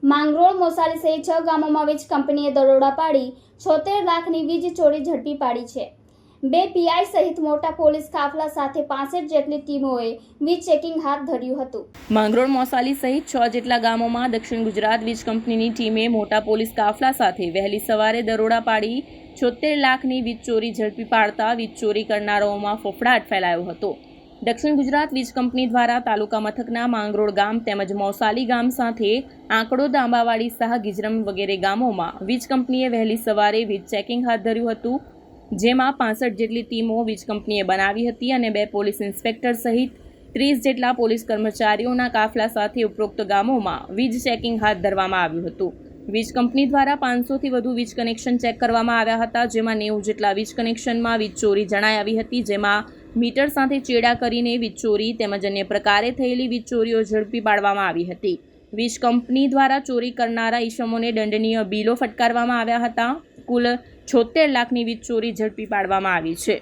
માંગરોળ મોસાલી સહિત 6 ગામોમાં વીજ કંપનીએ દરોડા પાડી 76 લાખની વીજ ચોરી ઝડપી પાડી છે। 2 પીઆઈ સહિત મોટા પોલીસ કાફલા સાથે 65 જેટલી ટીમોએ વીજ ચેકિંગ હાથ ધર્યું હતું। માંગરોળ મોસાલી સહિત 6 જેટલા ગામોમાં દક્ષિણ ગુજરાત વીજ કંપનીની ટીમે મોટા પોલીસ કાફલા સાથે વહેલી સવારે દરોડા પાડી 76 લાખની વીજ ચોરી ઝડપી પાડતા વીજ ચોરી કરનારાઓમાં ફફડાટ ફેલાયો હતો। દક્ષિણ ગુજરાત વીજ કંપની દ્વારા તાલુકા મથકના માંગરોળ ગામ તેમજ મોસાલી ગામ સાથે આંકડોદ, આંબાવાડી, શાહ ગીજરમ વગેરે ગામોમાં વીજ કંપનીએ વહેલી સવારે વીજ ચેકિંગ હાથ ધર્યું હતું, જેમાં 65 જેટલી ટીમો વીજ કંપનીએ બનાવી હતી અને 2 પોલીસ ઇન્સ્પેક્ટર સહિત 30 જેટલા પોલીસ કર્મચારીઓના કાફલા સાથે ઉપરોક્ત ગામોમાં વીજ ચેકિંગ હાથ ધરવામાં આવ્યું હતું। વીજ કંપની દ્વારા 500થી વધુ વીજ કનેક્શન ચેક કરવામાં આવ્યા હતા, જેમાં 90 જેટલા વીજ કનેક્શનમાં વીજ ચોરી જણાઈ આવી હતી, જેમાં મીટર સાથે ચેડા કરીને વીજ ચોરી તેમજ અન્ય પ્રકારે થયેલી વીજ ચોરીઓ ઝડપી પાડવામાં આવી હતી। વીજ કંપની દ્વારા ચોરી કરનારા ઈસમોને દંડનીય બિલો ફટકારવામાં આવ્યા હતા। કુલ 76 લાખની વીજ ચોરી ઝડપી પાડવામાં આવી છે।